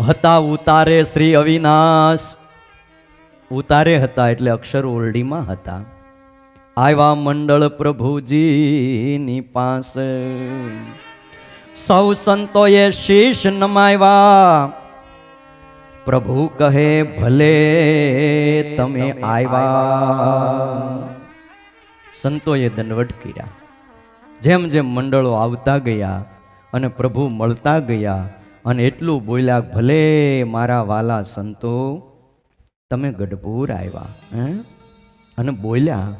હતા ઉતારે શ્રી અવિનાશ. ઉતારે હતા એટલે અક્ષર ઓરડીમાં હતા. આવ્યા મંડળ પ્રભુજીની પાસે. સૌ સંતોએ શીશ નમાવ્યા. પ્રભુ કહે ભલે તમે આવ્યા. સંતોએ દંડવટ કર્યા. જેમ જેમ મંડળો આવતા ગયા અને પ્રભુ મળતા ગયા અને એટલું બોલ્યા, ભલે મારા વાલા સંતો તમે ગઢપુર આવ્યા. અને બોલ્યા,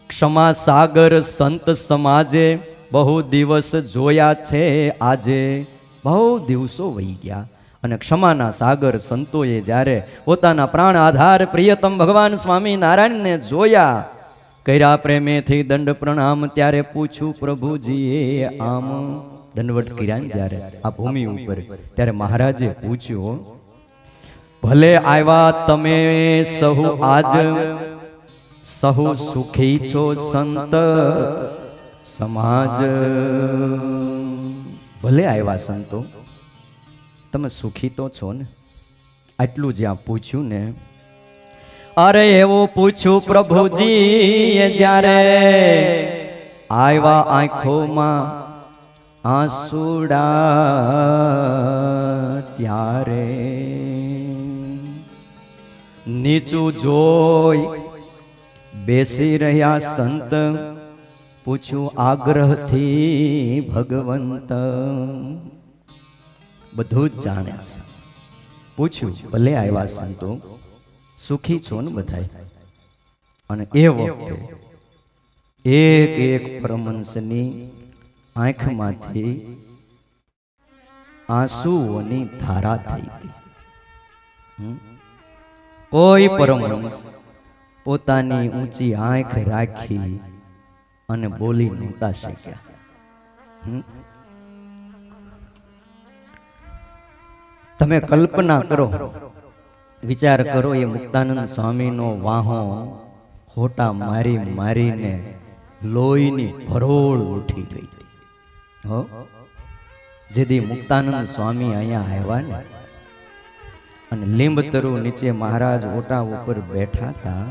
ક્ષમા સાગર સંત સમાજે બહુ દિવસ જોયા છે આજે. બહુ દિવસો વહી ગયા અને ક્ષમાના સાગર સંતોએ જ્યારે પોતાના પ્રાણ આધાર પ્રિયતમ ભગવાન સ્વામી નારાયણને જોયા, કર્યા પ્રેમેથી દંડ પ્રણામ. ત્યારે પૂછ્યું પ્રભુજીએ આમ દંડવટ કર્યા ને જ્યારે આ ભૂમિ ઉપર, ત્યારે મહારાજે પૂછ્યું, ભલે આવ્યા તમે સહુ આજ, સહુ સુખી છો સંત સમાજ. ભલે આવ્યા સંતો, તમે સુખી તો છો ને? આટલું જ્યાં પૂછ્યું ને, અરે એવું પૂછ્યું પ્રભુજી જ્યારે આવ્યા આંખોમાં આંસુડા ત્યારે. નીચું જોઈ બેસી રહ્યા સંત, પૂછ્યું આગ્રહથી ભગવંત. બધું જ જાણે છે. પૂછ્યું ભલે આવ્યા સંતો, સુખી છો ને બધાય? અને એ વખતે એક એક પરમહંસની આંખમાંથી આંસુઓની ધારા થઈ હતી. કોઈ પરમહંસ પોતાની ઊંચી આંખ રાખી અને બોલી નહોતા શક્યા. તમે કલ્પના કરો, વિચાર કરો, એ મુક્તાનંદ સ્વામીનો વાહો ખોટા મારી મારીને લોહીની ભરોળ ઉઠી ગઈ હતી. જેથી મુક્તાનંદ સ્વામી અહીંયા આવ્યા ને, અને લીંબતરુ નીચે મહારાજ ઓટા ઉપર બેઠા હતા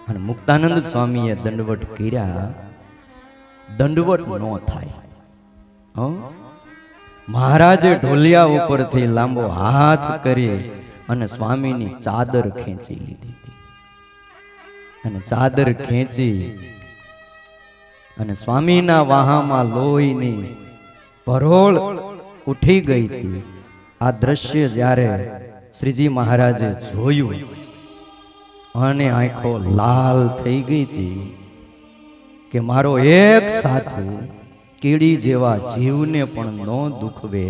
અને મુક્તાનંદ સ્વામીએ દંડવટ કર્યા. દંડવટ ન થાય. મહારાજે ઢોલિયા ઉપરથી લાંબો હાથ કરી અને સ્વામીની ચાદર ખેંચી લીધી હતી. અને ચાદર ખેંચી અને સ્વામીના વાહામાં લોહીની ભરોળ ઉઠી ગઈ હતી. આ દ્રશ્ય જ્યારે શ્રીજી મહારાજે જોયું અને આંખો લાલ થઈ ગઈ હતી કે મારો એક સાધુ કીડી જેવા જીવને પણ ન દુખવે.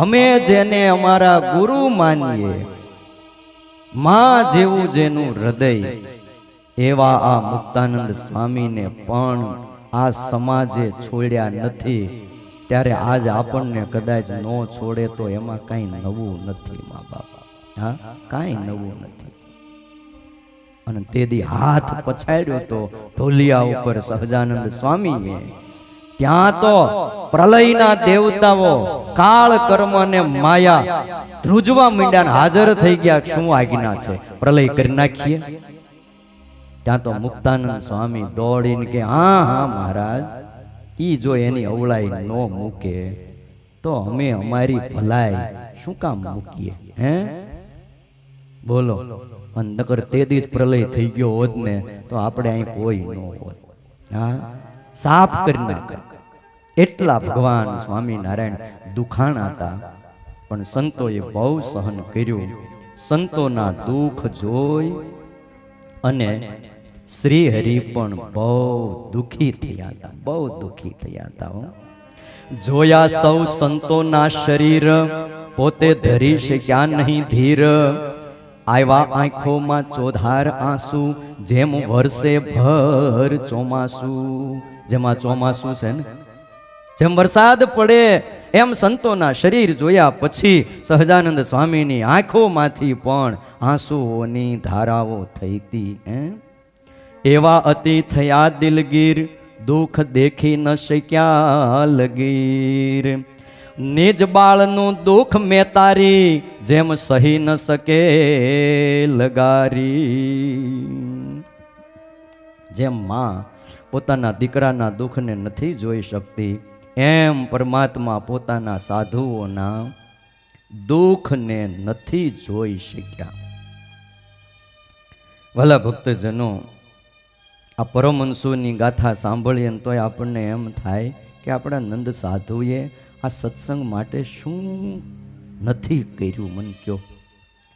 અમે જેને અમારા ગુરુ માનીએ, માં જેવું જેનું હૃદય, એવા આ મુક્તાનંદ સ્વામીને પણ આ સમાજે છોડ્યા નથી. ત્યારે આજ આપણને કદાચ ન છોડે તો એમાં કાંઈ નવું નથી મા બાપ. કાંઈ નવું નથી. અને તેથી હાથ પછાડ્યો તો ઢોલિયા ઉપર સહજાનંદ સ્વામીએ. ત્યાં તો પ્રલયના દેવતાઓ કાળ કર્મ અને માયા ધ્રુજવા માંડ્યા, હાજર થઈ ગયા. શું આજ્ઞા છે? પ્રલય કરી નાખીએ. ત્યાં તો મુક્તાનંદ સ્વામી દોડીને કે હા હા મહારાજ, ઈ જો એની અવળાઈ ન મૂકે તો અમે અમારી ભલાઈ શું કામ મૂકીએ? બોલો. નકર તે દી પ્રલય થઈ ગયો હોત ને તો આપણે અહીં કોઈ ન હોત. સાફ કરી નાખે. એટલા ભગવાન સ્વામિનારાયણ દુખાણા હતા, પણ સંતોએ બહુ સહન કર્યું. સંતોના દુઃખ જોઈ અને શ્રી હરિ પણ બહુ દુખી થયા હતા. બહુ દુખી થયા હતા. જોયા સૌ સંતોના શરીર, પોતે ધરી શક્યા નહીં ધીર. આવ્યા આંખોમાં ચોધાર આંસુ, જેમ વરસે ભર ચોમાસુ. જેમાં ચોમાસું છે ને, જેમ વરસાદ પડે એમ સંતોના શરીર જોયા પછી સહજાનંદ સ્વામીની આંખોમાંથી પણ આંસુઓની ધારાઓ થઈ હતી. એવા અતિ થયા દિલગીર, દુઃખ દેખી ન શક્યા લગીર. નિજ બાળનું દુઃખ મેં તારી જેમ સહી ન શકે લગારી. જેમ માં પોતાના દીકરાના દુઃખને નથી જોઈ શકતી, એમ પરમાત્મા પોતાના સાધુઓના દુઃખને નથી જોઈ શક્યા. ભલા ભક્તજનો, આ પરમહંસોની ગાથા સાંભળીએ ને તોય આપણને એમ થાય કે આપણા નંદ સાધુએ આ સત્સંગ માટે શું નથી કર્યું, મન કયો.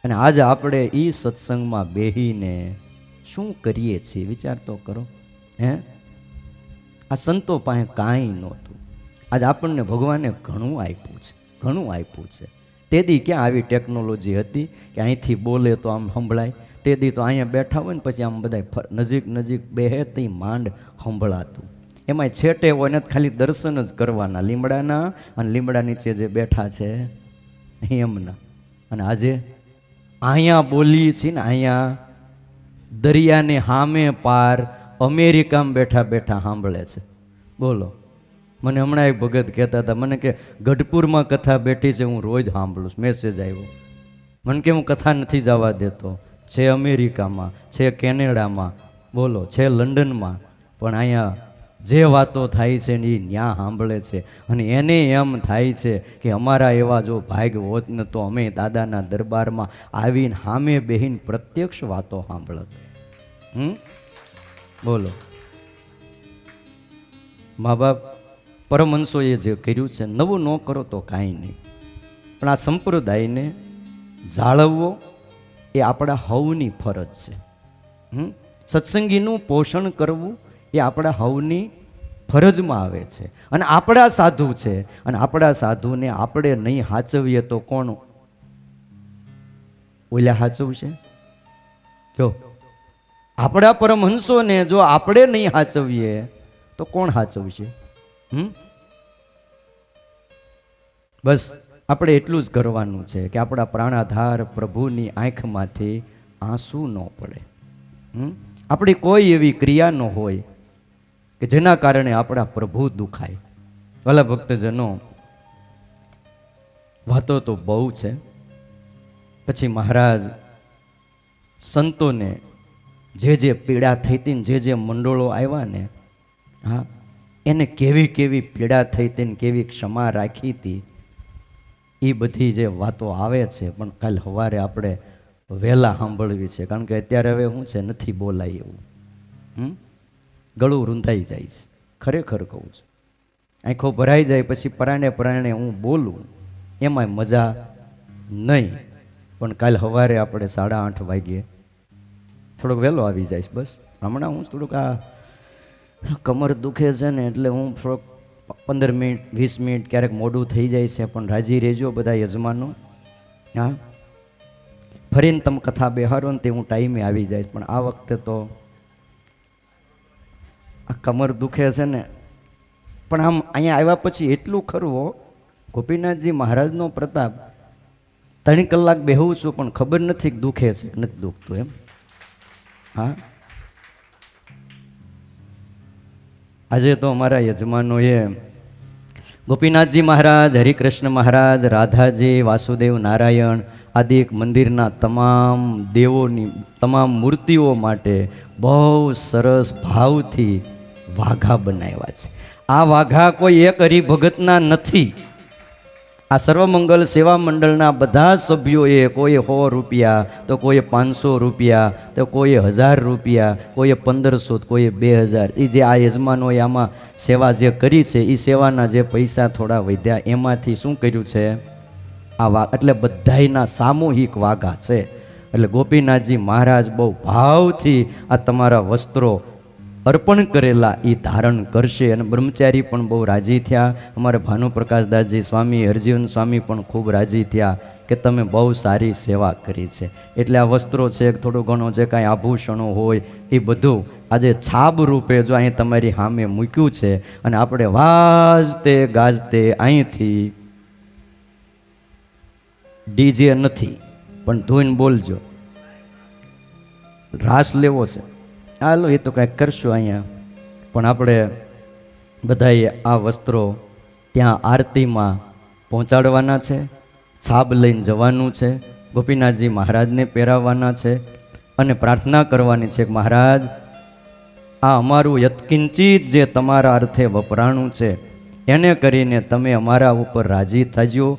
અને આજ આપણે એ સત્સંગમાં બેહીને શું કરીએ છીએ વિચાર તો કરો. હે, આ સંતો પાસે કાંઈ નહોતું. આજ આપણને ભગવાને ઘણું આપ્યું છે, ઘણું આપ્યું છે. તેદી ક્યાં આવી ટેકનોલોજી હતી કે અહીંથી બોલે તો આમ સંભળાય? તેદી તો અહીંયા બેઠા હોય ને પછી આમ બધા નજીક નજીક બેહે તે માંડ સંભળાતું. એમાંય છેટે હોય ને ખાલી દર્શન જ કરવાના લીમડાના, અને લીમડા નીચે જે બેઠા છે એમના. અને આજે અહીંયા બોલીએ છીએ ને, અહીંયા દરિયાને સામે પાર અમેરિકામાં બેઠા બેઠા સાંભળે છે. બોલો, મને હમણાં એક ભગત કહેતા હતા, મને કે ગઢપુરમાં કથા બેઠી છે, હું રોજ સાંભળું. મેસેજ આવ્યો મને કે હું કથા નથી જવા દેતો. છે અમેરિકામાં, છે કેનેડામાં, બોલો, છે લંડનમાં, પણ અહીંયા જે વાતો થાય છે ને એ ન્યા સાંભળે છે. અને એને એમ થાય છે કે અમારા એવા જો ભાગ હોત ને તો અમે દાદાના દરબારમાં આવીને સામે બેહીને પ્રત્યક્ષ વાતો સાંભળત. બોલો, મા બાપ પરમહંસોએ જે કર્યું છે, નવું ન કરો તો કાંઈ નહીં, પણ આ સંપ્રદાયને જાળવવો એ આપણા હવની ફરજ છે. સત્સંગીનું પોષણ કરવું એ આપણા હવની ફરજમાં આવે છે. અને આપણા સાધુ છે, અને આપણા સાધુને આપણે નહીં હાચવીએ તો કોણ ઓલા હાચવશે? જો આપણા પરમહંસોને જો આપણે નહીં હાચવીએ તો કોણ હાચવશે? બસ આપણે એટલું જ કરવાનું છે કે આપણા પ્રાણાધાર પ્રભુની આંખમાંથી આંસુ ન પડે. આપણી કોઈ એવી ક્રિયા ન હોય કે જેના કારણે આપણા પ્રભુ દુખાય. ભલા ભક્તજનો, વાતો તો બહુ છે. પછી મહારાજ સંતોને જે પીડા થઈ હતી ને જે મંડળો આવ્યા ને, હા, એને કેવી કેવી પીડા થઈ હતી ને કેવી ક્ષમા રાખી હતી, એ બધી જે વાતો આવે છે. પણ કાલ સવારે આપણે વહેલા સાંભળવી છે, કારણ કે અત્યારે હવે શું છે, નથી બોલાય એવું. ગળું રૂંધાઈ જાય છે, ખરેખર કહું છું. આંખો ભરાઈ જાય પછી પરાણે પરાણે હું બોલું એમાંય મજા નહીં. પણ કાલ સવારે આપણે 8:30 વાગ્યે થોડોક વહેલો આવી જઈશ. બસ હમણાં હું થોડુંક આ કમર દુખે છે ને એટલે હું થોડોક 15 મિનિટ 20 મિનિટ ક્યારેક મોડું થઈ જાય છે. પણ રાજી રહેજો બધા યજમાનો. હા, ફરીને તમે કથા બેહારો ને તે હું ટાઈમે આવી જાય. પણ આ વખતે તો આ કમર દુખે છે ને. પણ આમ અહીંયા આવ્યા પછી એટલું ખરું, ગોપીનાથજી મહારાજનો પ્રતાપ, 3 કલાક બેહું છું પણ ખબર નથી કે દુખે છે નથી દુખતું એમ. હા, આજે તો અમારા યજમાનોએ ગોપીનાથજી મહારાજ, હરિકૃષ્ણ મહારાજ, રાધાજી, વાસુદેવ, નારાયણ આદિ મંદિરના તમામ દેવોની તમામ મૂર્તિઓ માટે બહુ સરસ ભાવથી વાઘા બનાવ્યા છે. આ વાઘા કોઈ એક હરિભગતના નથી. આ સર્વમંગલ સેવા મંડળના બધા સભ્યોએ, કોઈ 100 રૂપિયા, તો કોઈ 500 રૂપિયા, તો કોઈ 1000 રૂપિયા, કોઈ 1500, કોઈ 2000, એ જે આ યજમાનોએ આમાં સેવા જે કરી છે એ સેવાના જે પૈસા થોડા વધ્યા એમાંથી શું કર્યું છે, આ એટલે બધાયના સામૂહિક વાઘા છે. એટલે ગોપીનાથજી મહારાજ બહુ ભાવથી આ તમારા વસ્ત્રો અર્પણ કરેલા એ ધારણ કરશે. અને બ્રહ્મચારી પણ બહુ રાજી થયા. અમારે ભાનુપ્રકાશદાસજી સ્વામી, હરજીવન સ્વામી પણ ખૂબ રાજી થયા કે તમે બહુ સારી સેવા કરી છે. એટલે આ વસ્ત્રો છે, થોડું ઘણું જે કાંઈ આભૂષણો હોય એ બધું આજે છાબ રૂપે જો અહીં તમારી સામે મૂક્યું છે. અને આપણે વાજતે ગાજતે અહીંથી, ડીજે નથી પણ ધૂન બોલજો, રાસ લેવો છે, હાલો એ તો કાંઈક કરશું અહીંયા. પણ આપણે બધાએ આ વસ્ત્રો ત્યાં આરતીમાં પહોંચાડવાના છે, છાબ લઈને જવાનું છે, ગોપીનાથજી મહારાજને પહેરાવવાના છે અને પ્રાર્થના કરવાની છે કે મહારાજ આ અમારું યત્કિંચિત જે તમારા અર્થે વપરાણું છે એને કરીને તમે અમારા ઉપર રાજી થજો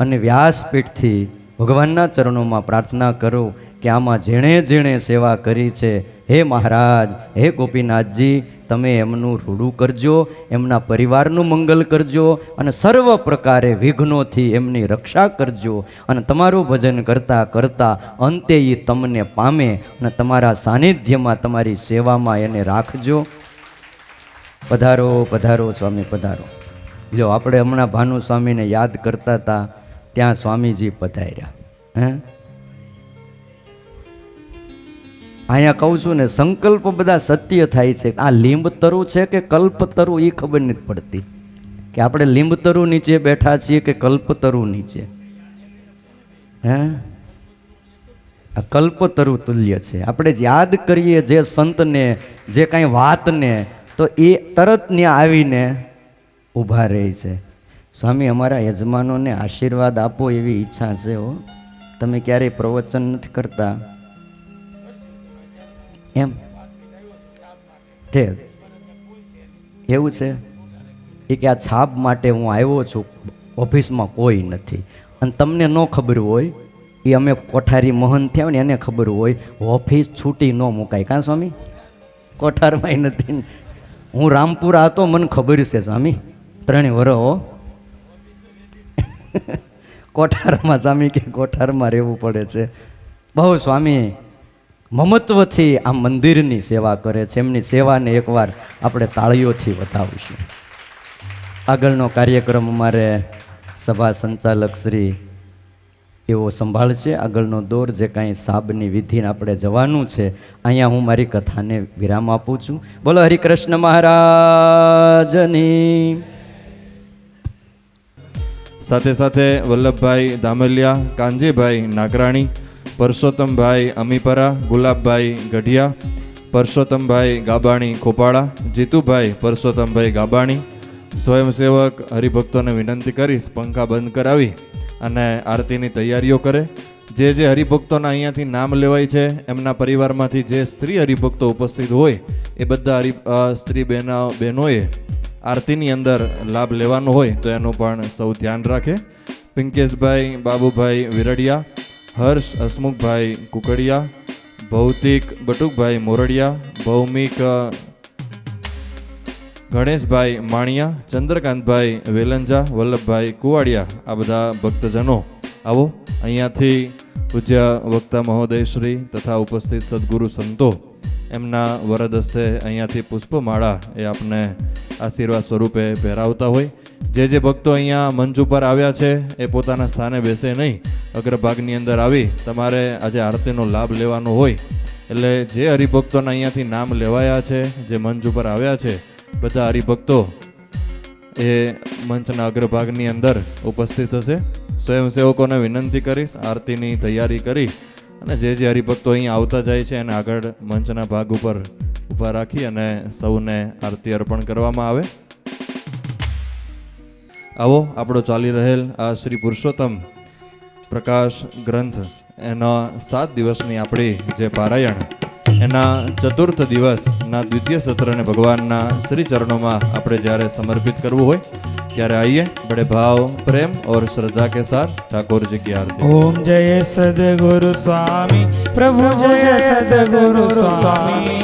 અને વ્યાસપીઠથી ભગવાનના ચરણોમાં પ્રાર્થના કરો કે આમાં જેણે જેણે સેવા કરી છે હે મહારાજ, હે ગોપીનાથજી, તમે એમનું રૂડું કરજો, એમના પરિવારનું મંગલ કરજો અને સર્વ પ્રકારે વિઘ્નોથી એમની રક્ષા કરજો અને તમારું ભજન કરતાં કરતાં અંતે એ તમને પામે અને તમારા સાનિધ્યમાં તમારી સેવામાં એને રાખજો. પધારો પધારો સ્વામી પધારો. જો આપણે હમણાં ભાનુ સ્વામીને યાદ કરતા હતા ત્યાં સ્વામીજી પધાર્યા. હે અહીંયા કહું છું ને, સંકલ્પ બધા સત્ય થાય છે. આ લીંબતરુ છે કે કલ્પતરુ એ ખબર નથી પડતી કે આપણે લીંબતરુ નીચે બેઠા છીએ કે કલ્પતરુ નીચે. હે આ કલ્પતરુ તુલ્ય છે. આપણે યાદ કરીએ જે સંતને, જે કાંઈ વાતને, તો એ તરત ત્યાં આવીને ઊભા રહે છે. સ્વામી અમારા યજમાનોને આશીર્વાદ આપો એવી ઈચ્છા છે. હો, તમે ક્યારેય પ્રવચન નથી કરતા એમ? ઠીક, એવું છે એ કે આ છાપ માટે હું આવ્યો છું, ઓફિસમાં કોઈ નથી અને તમને ન ખબર હોય, એ અમે કોઠારી મહંત થયા ને એને ખબર હોય, ઓફિસ છૂટી ન મુકાય. કાં સ્વામી? કોઠારમાં નથી. હું રામપુરા હતો, મને ખબર છે સ્વામી, 3 વર્ષ હો કોઠારમાં. સ્વામી કે કોઠારમાં રહેવું પડે છે. બહુ સ્વામી મમત્વથી આ મંદિરની સેવા કરે છે. એમની સેવાને એકવાર આપણે તાળીઓથી વધાવીશું. આગળનો કાર્યક્રમ અમારે સભા સંચાલક શ્રી એવો સંભાળશે. આગળનો દોર જે કાંઈ સાબની વિધિને આપણે જવાનું છે. અહીંયા હું મારી કથાને વિરામ આપું છું. બોલો હરિકૃષ્ણ મહારાજની. સાથે સાથે વલ્લભભાઈ દામલિયા, કાંજીભાઈ નાગરાણી, પરસોત્તમભાઈ અમીપરા, ગુલાબભાઈ ગઢિયા, પરસોત્તમભાઈ ગાબાણી ખોપાળા, જીતુભાઈ પરસોત્તમભાઈ ગાબાણી, સ્વયંસેવક હરિભક્તોને વિનંતી કરીશ પંખા બંધ કરાવી અને આરતીની તૈયારીઓ કરે. જે જે હરિભક્તોના અહીંયાથી નામ લેવાય છે એમના પરિવારમાંથી જે સ્ત્રી હરિભક્તો ઉપસ્થિત હોય એ બધા સ્ત્રી બહેનોએ આરતીની અંદર લાભ લેવાનો હોય તો એનું પણ સૌ ધ્યાન રાખે. પિંકેશભાઈ બાબુભાઈ વિરડિયા, હર્ષ હસમુખભાઈ કુકડિયા, ભૌતિક બટુકભાઈ મોરડિયા, ભૌમિક ગણેશભાઈ માણિયા, ચંદ્રકાંતભાઈ વેલંજા, વલ્લભભાઈ કુવાડિયા, આ બધા ભક્તજનો આવો. અહીંયાથી પૂજ્ય વક્તા મહોદયશ્રી તથા ઉપસ્થિત સદગુરુ સંતો એમના વરદ હસ્તે અહીંયાથી પુષ્પમાળા એ આપને આશીર્વાદ સ્વરૂપે પહેરાવતા હોય. જે જે ભક્તો અહીંયા મંચ ઉપર આવ્યા છે એ પોતાના સ્થાને બેસે નહીં, અગ્રભાગની અંદર આવી તમારે આજે આરતીનો લાભ લેવાનો હોય. એટલે જે હરિભક્તોના અહીંયાથી નામ લેવાયા છે, જે મંચ ઉપર આવ્યા છે, બધા હરિભક્તો એ મંચના અગ્રભાગની અંદર ઉપસ્થિત હશે. સ્વયંસેવકોને વિનંતી કરીશ આરતીની તૈયારી કરી અને જે જે હરિભક્તો અહીંયા આવતા જાય છે એને આગળ મંચના ભાગ ઉપર ઊભા રાખી અને સૌને આરતી અર્પણ કરવામાં આવે. આવો આપણો ચાલી રહેલ આ શ્રી પુરુષોત્તમ પ્રકાશ ગ્રંથ એના 7 દિવસની આપણી જે પારાયણ એના ચતુર્થ દિવસના દ્વિતીય સત્રને ભગવાનના શ્રી ચરણોમાં આપણે જ્યારે સમર્પિત કરવું હોય ત્યારે આइए बड़े भाव प्रेम और श्रद्धा के साथ ठाकुर जी की आरती. ओम जय सद्गुरु स्वामी प्रभु जय सद्गुरु स्वामी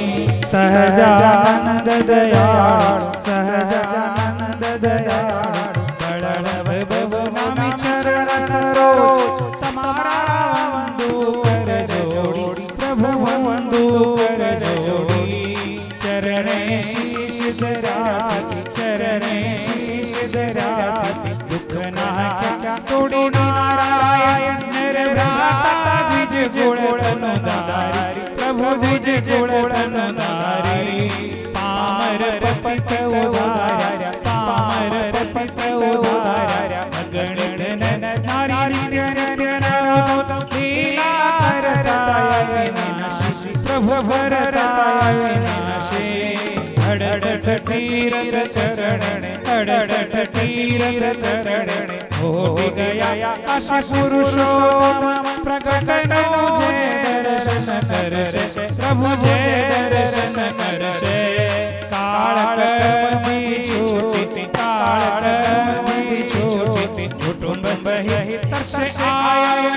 सहजानंद दयाल सहजानंद दयाल बड़ड़ वैभव नामी चरण सरोज तमारा वंदु कर जोड़ी प्रभु वंदु कर जोड़ी चरणे शीश राखी चरणे शीश राखी दुख ना क्या तोड़ी नारायण नर भ्राता विज गुण दारी प्रभु विज गुण दारी पामर पतित उदार्या पामर पतित उदार्या अगणित नारी नित्य नरोत लीला भरताय विनाशी प्रभु भरताय विनाशी 68 तीरथ चरणे 68 तीरथ चरणे ઓડી ગયા કાશી પુરુષોત્તમ પ્રગટનું જે દર્શન કરશે પ્રભુ જે દર્શન કરશે કાળ કર્મની છૂટી કાળ કર્મની છૂટી કુટુંબ સહિત તરસે આયો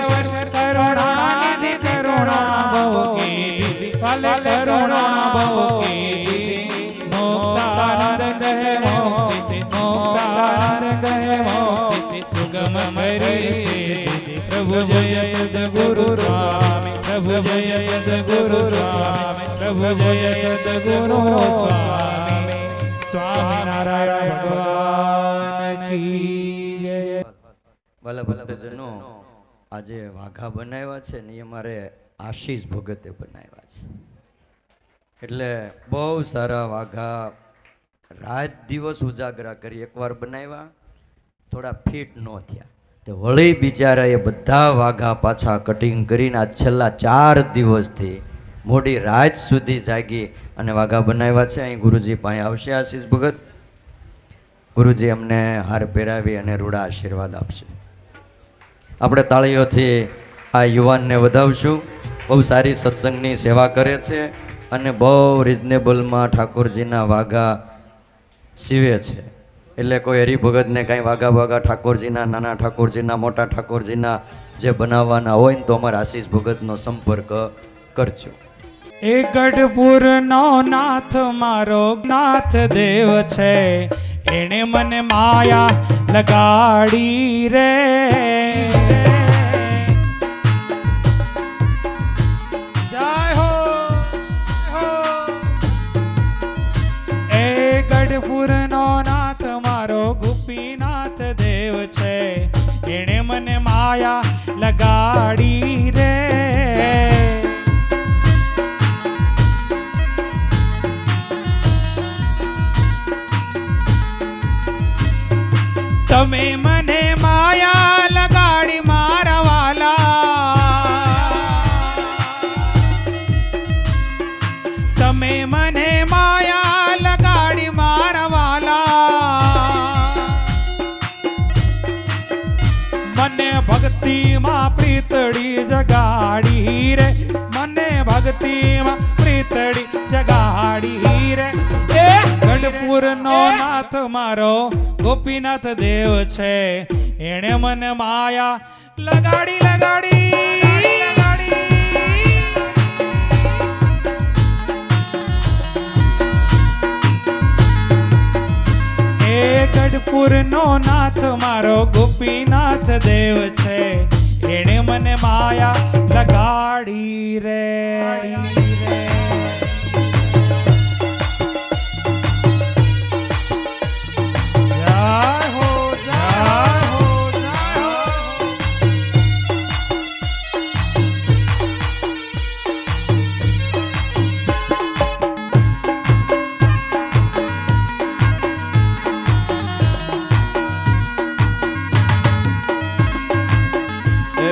કરુણાનિધિ કરુણા બહુ કીધી ફલ કરુણા બહુ કીધી મુક્તાનંદ કહે મોક્તિ મુક્તાનંદ કહે મોક્તિ સુગમ મરી સીધી પ્રભુ જય સદગુરુ સ્વામી પ્રભુ જય સદગુરુ સ્વામી પ્રભુ જય સદગુરુ સ્વામી સ્વામિનારાયણ ભગવાન કી જય. વાલા ભક્તજનો, આજે વાઘા બનાવ્યા છે ને એ મારે આશીષ ભગતે બનાવ્યા છે. એટલે બહુ સારા વાઘા રાત દિવસ ઉજાગરા કરી. એકવાર બનાવ્યા, થોડા ફિટ ન થયા, તો વળી બિચારા એ બધા વાઘા પાછા કટિંગ કરીને આ છેલ્લા 4 દિવસથી મોડી રાત સુધી જાગી અને વાઘા બનાવ્યા છે. અહીં ગુરુજી પાસે આવશે આશીષ ભગત. ગુરુજી અમને હાર પહેરાવી અને રૂડા આશીર્વાદ આપશે. આપણે તાળીઓથી આ યુવાનને વધાવશું. બહુ સારી સત્સંગની સેવા કરે છે અને બહુ રિઝનેબલમાં ઠાકોરજીના વાઘા સીવે છે. એટલે કોઈ હરિભગતને કાંઈ વાઘા ઠાકોરજીના, નાના ઠાકોરજીના, મોટા ઠાકોરજીના જે બનાવવાના હોય ને તો અમારા આશીષ ભગતનો સંપર્ક કરજો. એ ગઢપુરનો નાથ મારો નાથ દેવ છે, એણે મને માયા લગાડી રે. જય હો હો. એ ગઢપુરનો નાથ મારો ગોપીનાથ દેવ છે, એણે મને માયા લગાડી રે. તમે મને માયા લગાડી મારા વાલા, તમે મને માયા લગાડી મારા વાલા. મને ભક્તિમાં પ્રીતડી જગાડી રે, મને ભક્તિમાં પ્રીતડી જગાડી રે. એ ગઢપુરનો નાથ મારો ગોપીનાથ દેવ છે, એણે મને માયા લગાડી લગાડી લગાડી. એ ગઢપુરનો નાથ મારો ગોપીનાથ દેવ છે, એણે મને માયા લગાડી રે.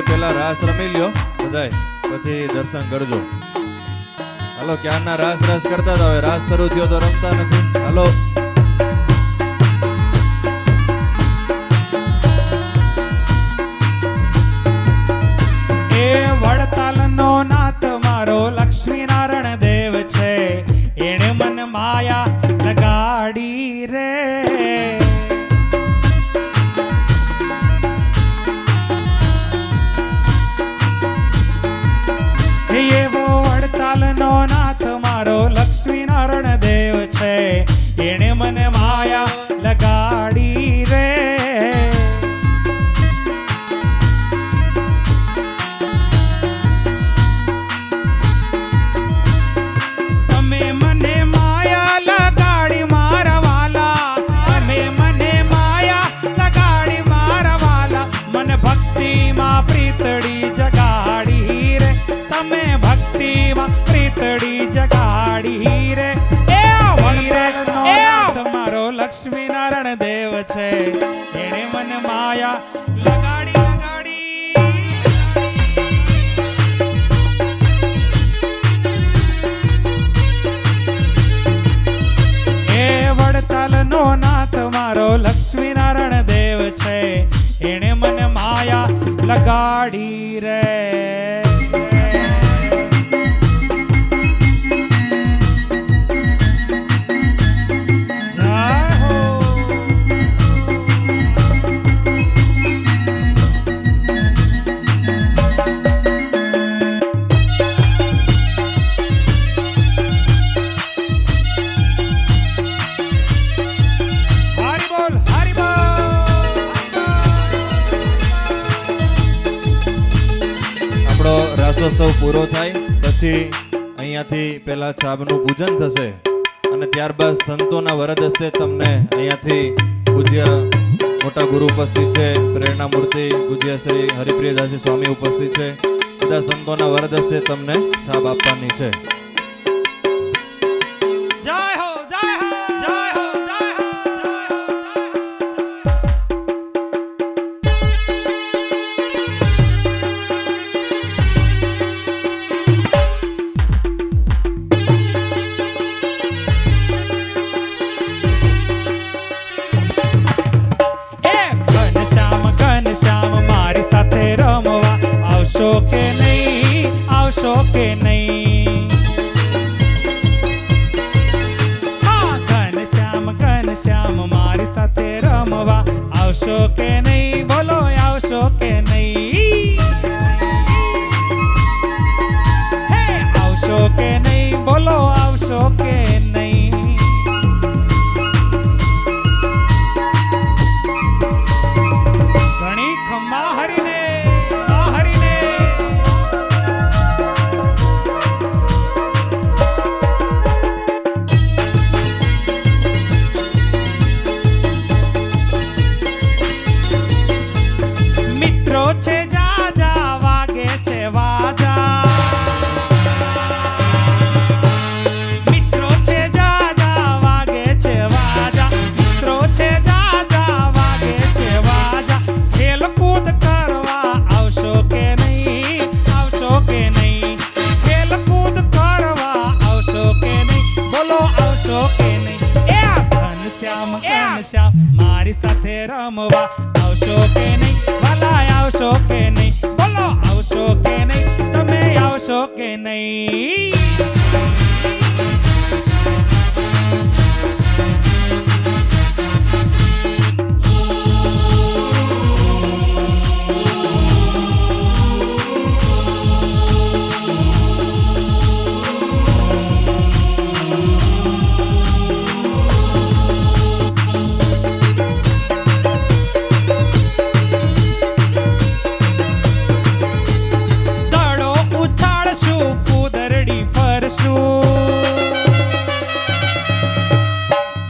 પેલા રાસ રમી લ્યો બધાય, પછી દર્શન કરજો. હાલો, ક્યારના રાસ કરતા હતા, હવે રાસ શરૂ થયો તો રમતા નથી. હાલો. એ વડતાલનો નાથ મારો લક્ષ્મીનારાયણ દેવ છે, એણે મને માયા લગાડી રે. એવો વડતાલનો નાથ મારો લક્ષ્મીનારાયણ દેવ છે, એણે લગાડી રે. જય હો. હરિ બોલ, હરિ બોલ. આપણો રાસોત્સવ પૂરો થાય પછી અહીંયાથી પહેલા છાબનું પૂજન થશે અને ત્યારબાદ સંતોના વરદ હસ્તે તમને અહીંયાથી પૂજ્ય મોટા ગુરુ ઉપસ્થિત છે, પ્રેરણા મૂર્તિ પૂજ્ય શ્રી હરિપ્રિયદાસજી સ્વામી ઉપસ્થિત છે. બધા સંતોના વરદ હસ્તે તમને છાબ આપવાની છે. જય હો, જય હો, જય હો, જય હો, જય હો, જય હો. એ ઘનશ્યામ, ઘનશ્યામ મારી સાથે રમવા આવશો કે નહીં, આવશો કે નહીં? હા, ઘનશ્યામ, ઘનશ્યામ મારી સાથે રમવા આવશો કે નહીં? બોલો આવશો કે નહીં? હે આવશો કે નહીં? બોલો આવશો કે નહીં? ઘણી ખમ્મા હરીને, આ હરીને. મિત્રો છે જા જા વાગે છે વાજા. મિત્રો છે જા જા વાગે છે વાજા. મિત્રો છે જા જા વાગે છે વાજા. ખેલકૂદ કરવા આવશો કે નહીં, આવશો કે નહીં? ખેલકૂદ કરવા આવશો કે નહીં? બોલો આવશો કે નહીં? એ ઘનશ્યામ, ઘનશ્યામ મારી સાથે રમવા આવશો કે નહીં? ભલા આવશો કે નહીં? બોલો આવશો કે નહીં? તમે આવશો કે નહીં? દડો ઉછાળશું, ફૂદરડી ફરશું.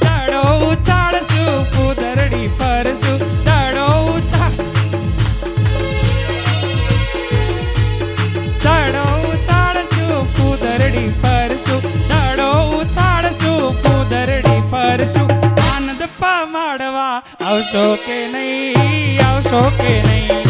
દડો ઉછાળશું, ફૂદરડી ફરશું. દડો ઉછાળશું, દડો ઉછાળશું, ફૂદરડી ફરશું. દડો ઉછાળશું, ફૂદરડી ફરશું. આનંદ પમાડવા આવશો કે નહીં, આવશો કે નહીં?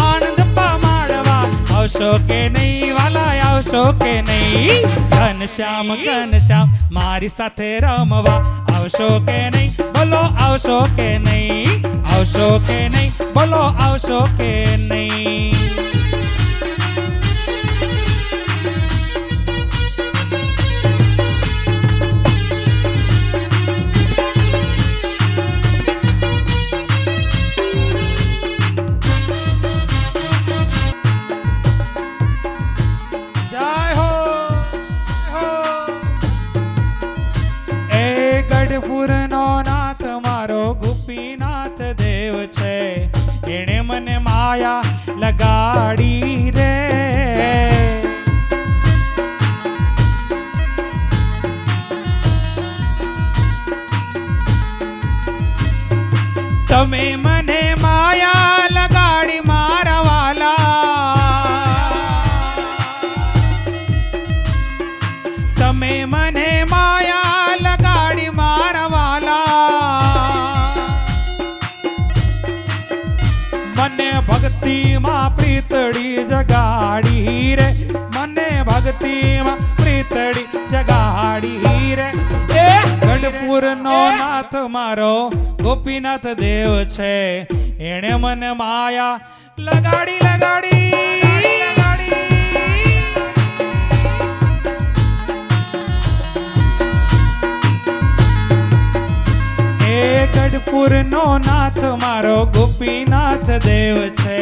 આનંદ પમાડવા આવશો કે નહીં? વાલા આવશો કે નહીં? ઘનશ્યામ, ઘનશ્યામ મારી સાથે રમવા આવશો કે નહીં? બોલો આવશો કે નહીં? આવશો કે નહીં? બોલો આવશો કે નહીં? જય હો, જય હો. એ ગઢપુરનો નાથ મારો ગોપીનાથ દેવ છે. એણે મને માયા લગાડી રે. તમે મને માયા લગાડી મારા વાલા. તમે મને માયા લગાડી મારા વાલા. મને ભક્તિમાં પ્રીતડી જગાડી રે. મને ભક્તિમાં પ્રીતડી જગાડી રે. એ ગઢપુરનો નાથ મારો ગોપીનાથ દેવ છે. એણે મને માયા લગાડી લગાડી લગાડી એ ગઢપુરનો નાથ મારો ગોપીનાથ દેવ છે,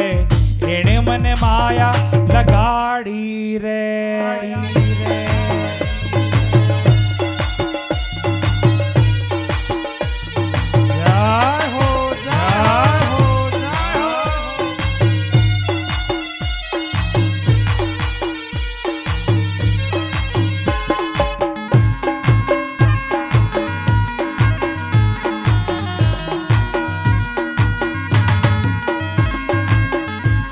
એણે મને માયા લગાડી રે. જય હો જય હો જય હો.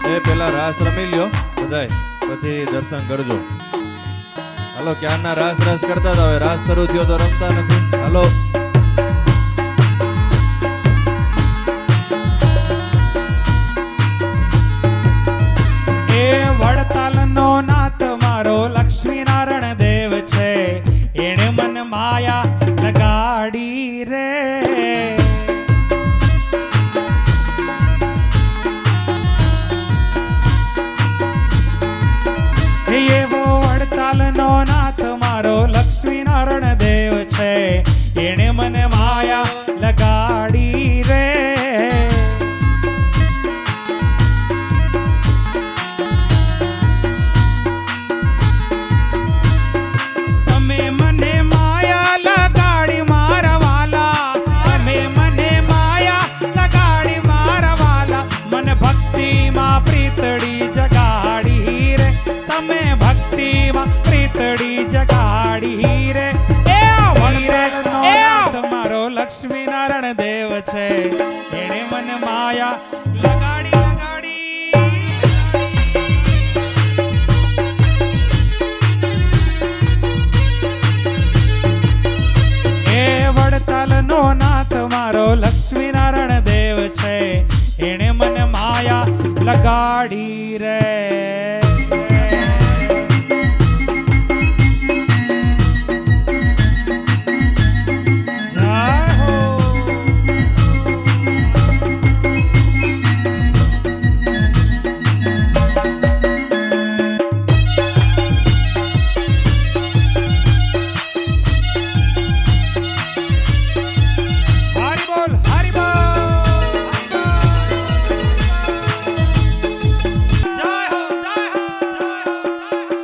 એ પેલા રાસ રમી લ્યો બધાય, પછી દર્શન કરજો. હાલો, ક્યારના રાસ કરતા હતા, હવે રાસ શરૂ થયો તો રમતા નથી. હાલો. એ વડતાલનો નાથ મારો લક્ષ્મીનારાયણ દેવ છે, એણે મને માયા લગાડી રે. એવો વડતાલનો નાથ મારો લક્ષ્મીનારાયણ દેવ છે, એણે મને માયા લગાડી રે. તમે મને માયા લગાડી મારા વાલા, તમે મને માયા લગાડી મારા વાલા, મને ભક્તિમાં પ્રીતડી જગાડી રે. તમે ભક્તિમાં પ્રીતડી જગાડી રે. એ વડતાલનો નાથ મારો લક્ષ્મીનારાયણ દેવ છે, એણે મને માયા લગાડી લગાડી. એ વડતાલનો નાથ મારો લક્ષ્મીનારાયણ દેવ છે, એણે મને માયા લગાડી રે. જય હો. હરિ બોલ હરિ બોલ. જય હો જય હો જય હો જય હો.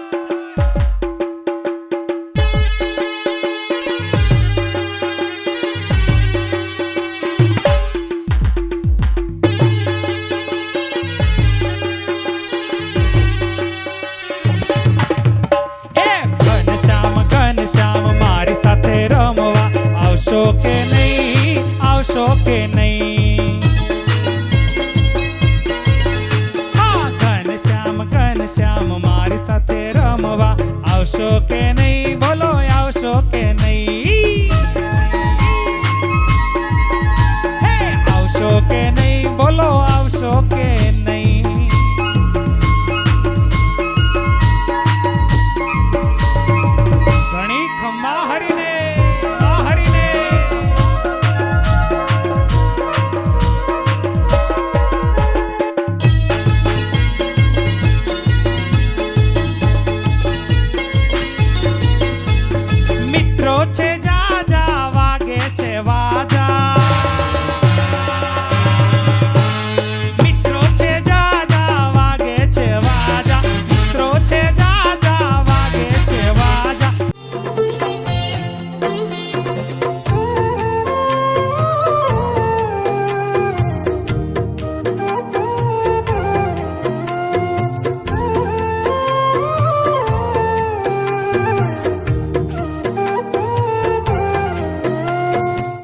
એ ઘનશ્યામ મારી સાથે રમવા આવશો કે નહીં, આવશો કે નહીં? હા, ઘનશ્યામ મારી